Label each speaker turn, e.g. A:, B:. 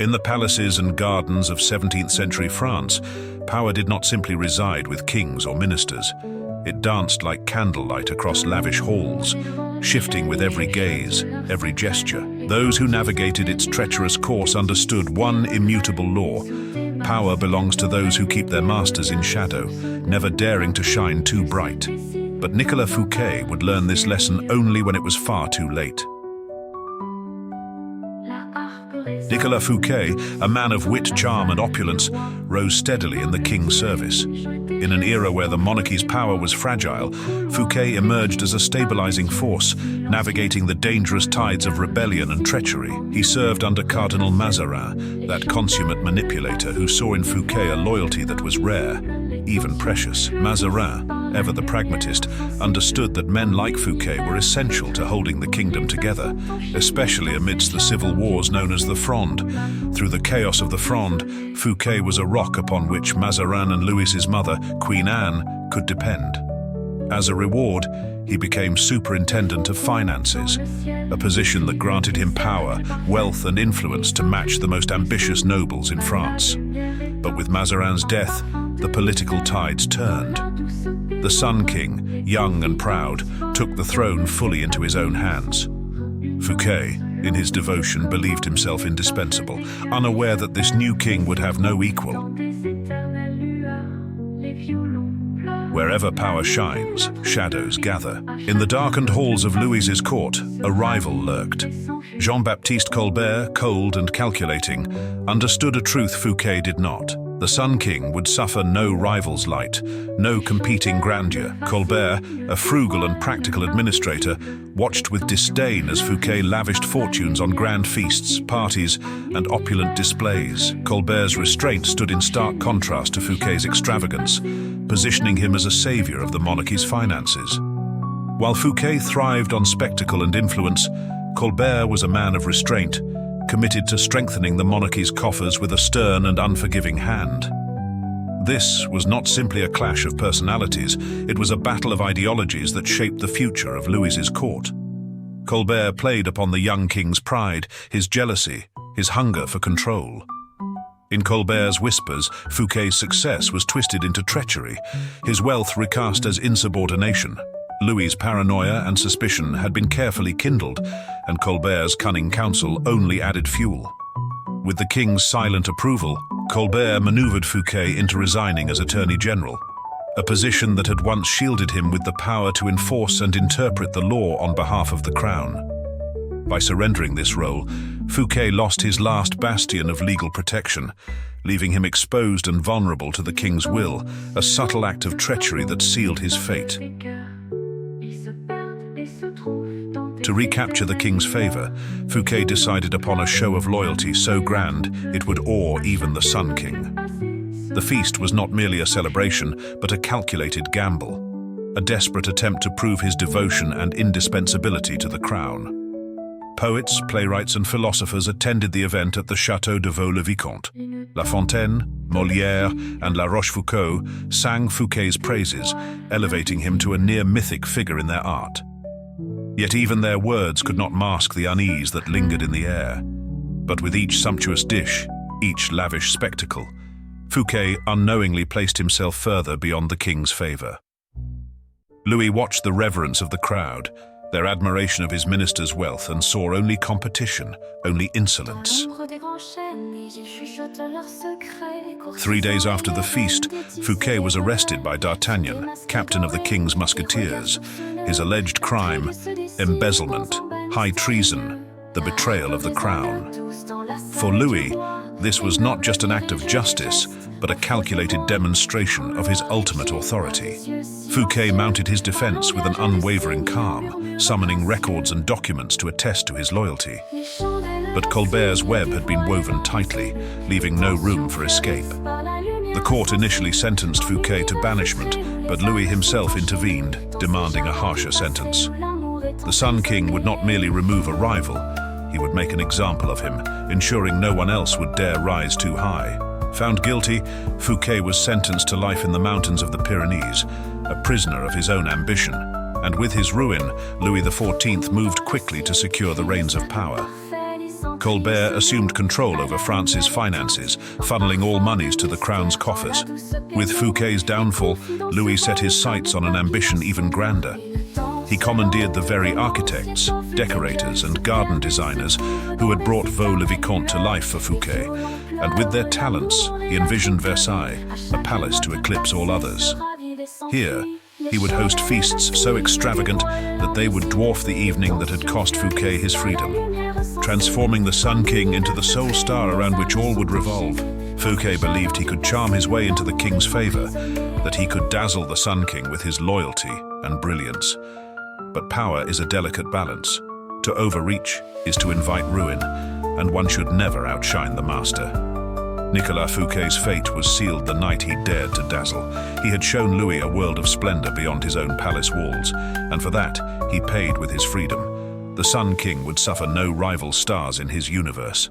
A: In the palaces and gardens of 17th century France, power did not simply reside with kings or ministers. It danced like candlelight across lavish halls, shifting with every gaze, every gesture. Those who navigated its treacherous course understood one immutable law: power belongs to those who keep their masters in shadow, never daring to shine too bright. But Nicolas Fouquet would learn this lesson only when it was far too late. Nicolas Fouquet, a man of wit, charm and opulence, rose steadily in the king's service. In an era where the monarchy's power was fragile, Fouquet emerged as a stabilizing force, navigating the dangerous tides of rebellion and treachery. He served under Cardinal Mazarin, that consummate manipulator who saw in Fouquet a loyalty that was rare, even precious. Mazarin, ever the pragmatist, understood that men like Fouquet were essential to holding the kingdom together, especially amidst the civil wars known as the Fronde. Through the chaos of the Fronde, Fouquet was a rock upon which Mazarin and Louis's mother, Queen Anne, could depend. As a reward, he became superintendent of finances, a position that granted him power, wealth and influence to match the most ambitious nobles in France. But with Mazarin's death, the political tides turned. The Sun King, young and proud, took the throne fully into his own hands. Fouquet, in his devotion, believed himself indispensable, unaware that this new king would have no equal. Wherever power shines, shadows gather. In the darkened halls of Louis's court, a rival lurked. Jean-Baptiste Colbert, cold and calculating, understood a truth Fouquet did not. The Sun King would suffer no rival's light, no competing grandeur. Colbert, a frugal and practical administrator, watched with disdain as Fouquet lavished fortunes on grand feasts, parties, and opulent displays. Colbert's restraint stood in stark contrast to Fouquet's extravagance, positioning him as a savior of the monarchy's finances. While Fouquet thrived on spectacle and influence, Colbert was a man of restraint, committed to strengthening the monarchy's coffers with a stern and unforgiving hand. This was not simply a clash of personalities, it was a battle of ideologies that shaped the future of Louis's court. Colbert played upon the young king's pride, his jealousy, his hunger for control. In Colbert's whispers, Fouquet's success was twisted into treachery, his wealth recast as insubordination. Louis's paranoia and suspicion had been carefully kindled, and Colbert's cunning counsel only added fuel. With the king's silent approval, Colbert maneuvered Fouquet into resigning as Attorney General, a position that had once shielded him with the power to enforce and interpret the law on behalf of the crown. By surrendering this role, Fouquet lost his last bastion of legal protection, leaving him exposed and vulnerable to the king's will, a subtle act of treachery that sealed his fate. To recapture the king's favor, Fouquet decided upon a show of loyalty so grand it would awe even the Sun King. The feast was not merely a celebration, but a calculated gamble, a desperate attempt to prove his devotion and indispensability to the crown. Poets, playwrights and philosophers attended the event at the Château de Vaux-le-Vicomte. La Fontaine, Molière and La Rochefoucauld sang Fouquet's praises, elevating him to a near-mythic figure in their art. Yet even their words could not mask the unease that lingered in the air. But with each sumptuous dish, each lavish spectacle, Fouquet unknowingly placed himself further beyond the king's favor. Louis watched the reverence of the crowd, their admiration of his minister's wealth, and saw only competition, only insolence. 3 days after the feast, Fouquet was arrested by D'Artagnan, captain of the king's musketeers. His alleged crime: embezzlement, high treason, the betrayal of the crown. For Louis, this was not just an act of justice, but a calculated demonstration of his ultimate authority. Fouquet mounted his defense with an unwavering calm, summoning records and documents to attest to his loyalty. But Colbert's web had been woven tightly, leaving no room for escape. The court initially sentenced Fouquet to banishment, but Louis himself intervened, demanding a harsher sentence. The Sun King would not merely remove a rival, he would make an example of him, ensuring no one else would dare rise too high. Found guilty, Fouquet was sentenced to life in the mountains of the Pyrenees, a prisoner of his own ambition. And with his ruin, Louis XIV moved quickly to secure the reins of power. Colbert assumed control over France's finances, funneling all monies to the crown's coffers. With Fouquet's downfall, Louis set his sights on an ambition even grander. He commandeered the very architects, decorators, and garden designers who had brought Vaux-le-Vicomte to life for Fouquet, and with their talents, he envisioned Versailles, a palace to eclipse all others. Here, he would host feasts so extravagant that they would dwarf the evening that had cost Fouquet his freedom, transforming the Sun King into the sole star around which all would revolve. Fouquet believed he could charm his way into the king's favor, that he could dazzle the Sun King with his loyalty and brilliance. But power is a delicate balance. To overreach is to invite ruin, and one should never outshine the master. Nicolas Fouquet's fate was sealed the night he dared to dazzle. He had shown Louis a world of splendor beyond his own palace walls, and for that, he paid with his freedom. The Sun King would suffer no rival stars in his universe.